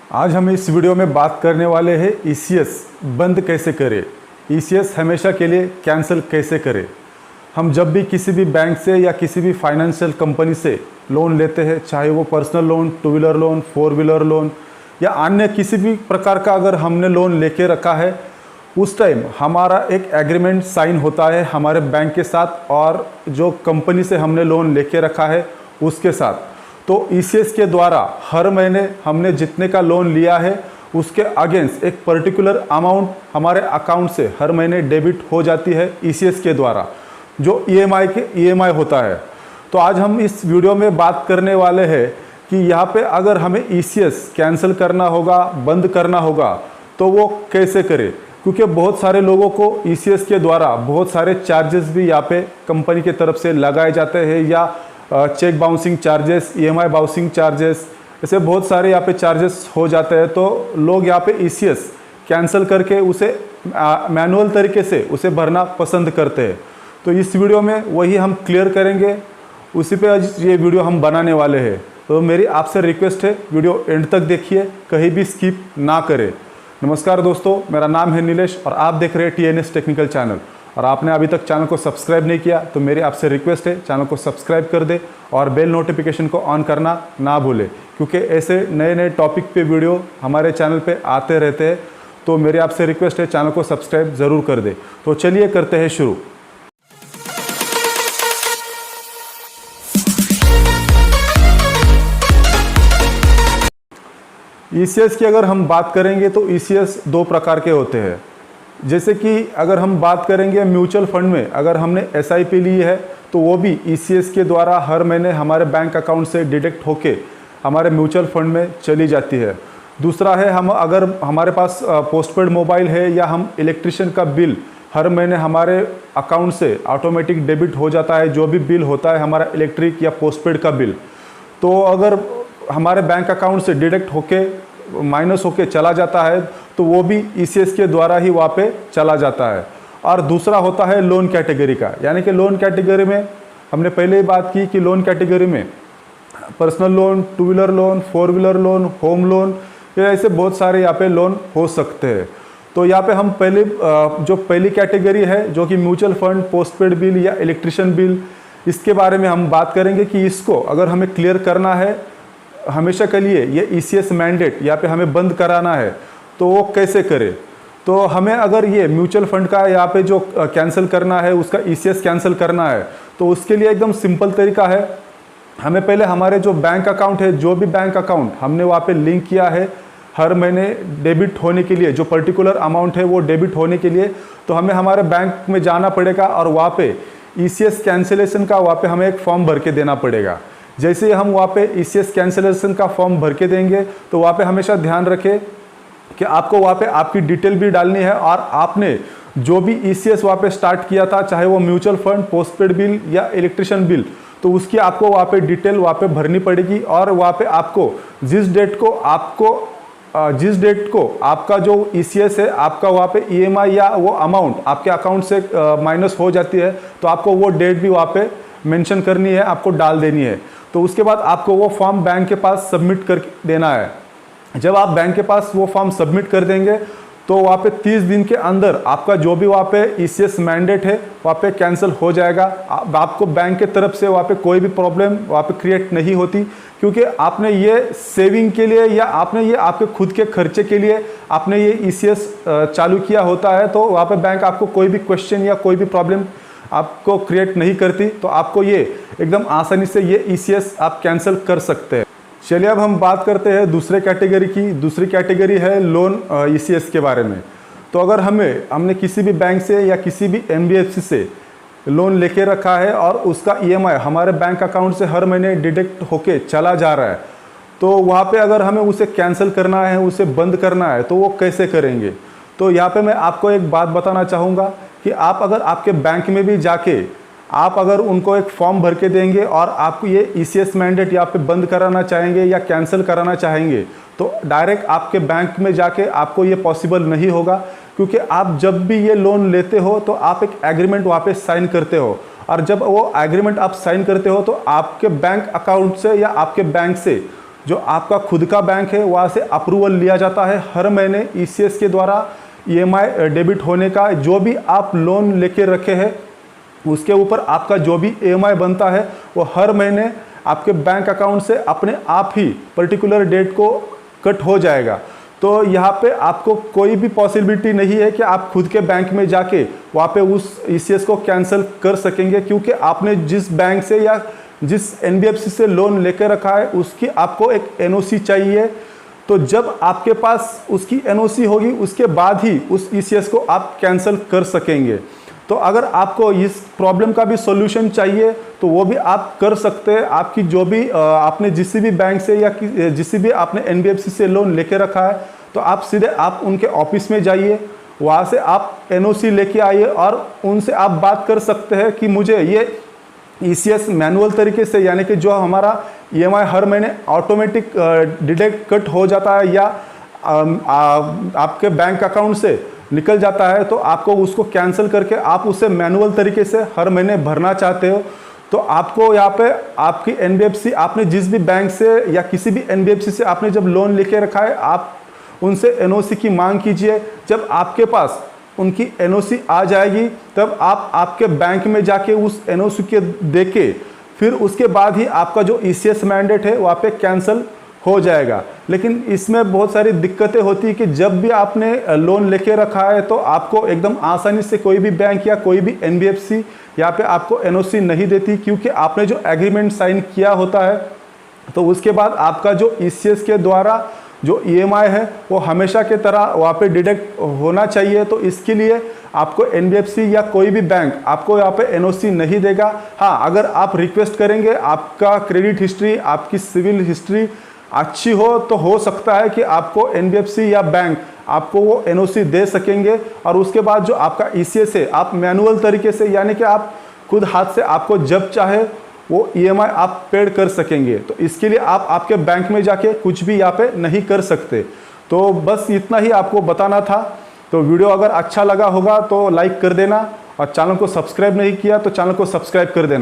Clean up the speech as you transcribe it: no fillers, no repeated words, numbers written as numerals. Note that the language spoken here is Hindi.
आज हम इस वीडियो में बात करने वाले हैं ईसीएस बंद कैसे करें, ईसीएस हमेशा के लिए कैंसिल कैसे करें। हम जब भी किसी भी बैंक से या किसी भी फाइनेंशियल कंपनी से लोन लेते हैं, चाहे वो personal loan, two wheeler loan, four wheeler loan या अन्य किसी भी प्रकार का अगर हमने लोन लेके रखा है, उस टाइम हमारा एक एग्रीमेंट साइन होता है हमारे बैंक के साथ और जो कंपनी से हमने लोन लेके रखा है उसके साथ। तो ईसीएस के द्वारा हर महीने हमने जितने का लोन लिया है उसके अगेंस्ट एक पर्टिकुलर अमाउंट हमारे अकाउंट से हर महीने डेबिट हो जाती है ईसीएस के द्वारा, जो ईएमआई होता है। तो आज हम इस वीडियो में बात करने वाले हैं कि यहाँ पे अगर हमें ईसीएस कैंसिल करना होगा, बंद करना होगा, तो वो कैसे करें। क्योंकि बहुत सारे लोगों को ईसीएस के द्वारा बहुत सारे चार्जेस भी यहाँ पे कंपनी की तरफ से लगाए जाते हैं, या cheque bouncing charges, EMI bouncing charges, ऐसे बहुत सारे यहाँ पे चार्जेस हो जाते हैं। तो लोग यहाँ पे ईसीएस कैंसिल करके उसे मैनुअल तरीके से उसे भरना पसंद करते हैं। तो इस वीडियो में वही हम क्लियर करेंगे, उसी पे आज ये वीडियो हम बनाने वाले हैं। तो मेरी आपसे रिक्वेस्ट है, वीडियो एंड तक देखिए, कहीं भी स्किप ना करें। नमस्कार दोस्तों, मेरा नाम है नीलेश और आप देख रहे हैं टीएनएस टेक्निकल चैनल। और आपने अभी तक चैनल को सब्सक्राइब नहीं किया तो मेरी आपसे रिक्वेस्ट है, चैनल को सब्सक्राइब कर दे और बेल नोटिफिकेशन को ऑन करना ना भूले, क्योंकि ऐसे नए नए टॉपिक पे वीडियो हमारे चैनल पे आते रहते हैं। तो मेरी आपसे रिक्वेस्ट है, चैनल को सब्सक्राइब ज़रूर कर दे। तो चलिए करते हैं शुरू। ईसीएस की अगर हम बात करेंगे तो ईसीएस दो प्रकार के होते हैं। जैसे कि अगर हम बात करेंगे म्यूचुअल फंड में, अगर हमने एसआईपी ली है तो वो भी ईसीएस के द्वारा हर महीने हमारे बैंक अकाउंट से डिडक्ट होके हमारे म्यूचुअल फंड में चली जाती है। दूसरा है, हम अगर हमारे पास पोस्टपेड मोबाइल है या हम इलेक्ट्रिशियन का बिल हर महीने हमारे अकाउंट से ऑटोमेटिक डेबिट हो जाता है, जो भी बिल होता है हमारा इलेक्ट्रिक या पोस्टपेड का बिल, तो अगर हमारे बैंक अकाउंट से डिडक्ट होके माइनस होके चला जाता है तो वो भी ईसीएस के द्वारा ही वहाँ पे चला जाता है। और दूसरा होता है लोन कैटेगरी का, यानी कि लोन कैटेगरी में हमने पहले ही बात की कि लोन कैटेगरी में personal loan, two wheeler loan, four wheeler loan, home loan, ये ऐसे बहुत सारे यहाँ पे लोन हो सकते हैं। तो यहाँ पे हम जो पहली कैटेगरी है, जो कि म्यूचुअल फंड, पोस्टपेड बिल या इलेक्ट्रिशियन बिल, इसके बारे में हम बात करेंगे कि इसको अगर हमें क्लियर करना है हमेशा के लिए, ये ईसीएस मैंडेट यहाँ पे हमें बंद कराना है, तो वो कैसे करें। तो हमें अगर ये म्यूचुअल फंड का यहाँ पे जो कैंसिल करना है, उसका ईसीएस कैंसिल करना है, तो उसके लिए एकदम सिंपल तरीका है। हमें पहले हमारे जो बैंक अकाउंट है, जो भी बैंक अकाउंट हमने वहाँ पे लिंक किया है हर महीने डेबिट होने के लिए, जो पर्टिकुलर अमाउंट है वो डेबिट होने के लिए, तो हमें हमारे बैंक में जाना पड़ेगा और वहाँ पे ईसीएस कैंसिलेशन का वहाँ पे हमें एक फॉर्म भर के देना पड़ेगा। जैसे ही हम वहाँ पे ईसीएस कैंसिलेशन का फॉर्म भर के देंगे तो वहाँ पे हमेशा ध्यान रखें कि आपको वहाँ पे आपकी डिटेल भी डालनी है, और आपने जो भी ईसीएस वहाँ पे स्टार्ट किया था, चाहे वो म्यूचुअल फंड, पोस्टपेड बिल या इलेक्ट्रिशियन बिल, तो उसकी आपको वहाँ पे डिटेल वहाँ पे भरनी पड़ेगी। और वहाँ पे आपको जिस डेट को आपका जो ईसीएस है, आपका वहाँ पे ईएमआई या वो अमाउंट आपके अकाउंट से माइनस हो जाती है, तो आपको वो डेट भी वहाँ पे मेंशन करनी है, आपको डाल देनी है। तो उसके बाद आपको वो फॉर्म बैंक के पास सबमिट कर देना है। जब आप बैंक के पास वो फॉर्म सबमिट कर देंगे तो वहाँ पे 30 दिन के अंदर आपका जो भी वहाँ पे ईसीएस मैंडेट है वहाँ पे कैंसिल हो जाएगा। आपको बैंक के तरफ से वहाँ पे कोई भी प्रॉब्लम वहाँ पे क्रिएट नहीं होती, क्योंकि आपने ये सेविंग के लिए या आपने ये आपके खुद के खर्चे के लिए आपने ये ईसीएस चालू किया होता है। तो वहाँ पे बैंक आपको कोई भी क्वेश्चन या कोई भी प्रॉब्लम आपको क्रिएट नहीं करती, तो आपको ये एकदम आसानी से ये ईसीएस आप कैंसिल कर सकते हैं। चलिए अब हम बात करते हैं दूसरे कैटेगरी की। दूसरी कैटेगरी है लोन ईसीएस के बारे में। तो अगर हमने किसी भी बैंक से या किसी भी एनबीएफसी से लोन लेके रखा है और उसका ईएमआई हमारे बैंक अकाउंट से हर महीने डिडक्ट होके चला जा रहा है, तो वहाँ पे अगर हमें उसे कैंसिल करना है, उसे बंद करना है, तो वो कैसे करेंगे। तो यहाँ पे मैं आपको एक बात बताना चाहूँगा कि आप अगर आपके बैंक में भी जाके आप अगर उनको एक फॉर्म भर के देंगे और आपको ये ईसीएस मैंडेट यहाँ पे बंद कराना चाहेंगे या कैंसिल कराना चाहेंगे, तो डायरेक्ट आपके बैंक में जाके आपको ये पॉसिबल नहीं होगा, क्योंकि आप जब भी ये लोन लेते हो तो आप एक एग्रीमेंट वहाँ पे साइन करते हो, और जब वो एग्रीमेंट आप साइन करते हो तो आपके बैंक अकाउंट से या आपके बैंक से जो आपका खुद का बैंक है वहाँ से अप्रूवल लिया जाता है हर महीने ईसीएस के द्वारा। ईएमआई डेबिट होने का जो भी आप लोन लेके रखे हैं उसके ऊपर आपका जो भी ईएमआई बनता है वो हर महीने आपके बैंक अकाउंट से अपने आप ही पर्टिकुलर डेट को कट हो जाएगा। तो यहाँ पे आपको कोई भी पॉसिबिलिटी नहीं है कि आप खुद के बैंक में जाके वहाँ पे उस ईसीएस को कैंसिल कर सकेंगे, क्योंकि आपने जिस बैंक से या जिस एनबीएफसी से लोन लेकर रखा है उसकी आपको एक एनओसी चाहिए। तो जब आपके पास उसकी एनओसी होगी उसके बाद ही उस ईसीएस को आप कैंसिल कर सकेंगे। तो अगर आपको इस प्रॉब्लम का भी सॉल्यूशन चाहिए तो वो भी आप कर सकते हैं। आपकी जो भी आपने जिस भी बैंक से या जिस भी आपने एनबीएफसी से लोन लेके रखा है तो आप सीधे आप उनके ऑफिस में जाइए, वहाँ से आप एनओसी लेके आइए और उनसे आप बात कर सकते हैं कि मुझे ये ईसीएस मैनुअल तरीके से, यानी कि जो हमारा ईएमआई हर महीने ऑटोमेटिक डिडक्ट कट हो जाता है या आपके बैंक अकाउंट से निकल जाता है, तो आपको उसको कैंसिल करके आप उसे मैनुअल तरीके से हर महीने भरना चाहते हो तो आपको यहाँ पे आपकी एनबीएफसी, आपने जिस भी बैंक से या किसी भी एनबीएफसी से आपने जब लोन लेके रखा है आप उनसे एनओसी की मांग कीजिए। जब आपके पास उनकी एनओसी आ जाएगी तब आप आपके बैंक में जाके उस एनओसी के देके फिर उसके बाद ही आपका जो ईसीएस मैंडेट है वहाँ पे कैंसिल हो जाएगा। लेकिन इसमें बहुत सारी दिक्कतें होती है कि जब भी आपने लोन लेके रखा है तो आपको एकदम आसानी से कोई भी बैंक या कोई भी एनबीएफसी यहाँ पे आपको एनओसी नहीं देती, क्योंकि आपने जो एग्रीमेंट साइन किया होता है तो उसके बाद आपका जो ईसीएस के द्वारा जो ईएमआई है वो हमेशा के तरह वहाँ पे डिडक्ट होना चाहिए। तो इसके लिए आपको एनबीएफसी या कोई भी बैंक आपको यहाँ पे एनओसी नहीं देगा। हाँ, अगर आप रिक्वेस्ट करेंगे, आपका क्रेडिट हिस्ट्री, आपकी सिविल हिस्ट्री अच्छी हो तो हो सकता है कि आपको एनबीएफसी या बैंक आपको वो एनओसी दे सकेंगे और उसके बाद जो आपका ईसीएस है आप मैनुअल तरीके से, यानी कि आप खुद हाथ से आपको जब चाहे वो ईएमआई आप पेड कर सकेंगे। तो इसके लिए आप आपके बैंक में जाके कुछ भी यहाँ पे नहीं कर सकते। तो बस इतना ही आपको बताना था। तो वीडियो अगर अच्छा लगा होगा तो लाइक कर देना और चैनल को सब्सक्राइब नहीं किया तो चैनल को सब्सक्राइब कर देना।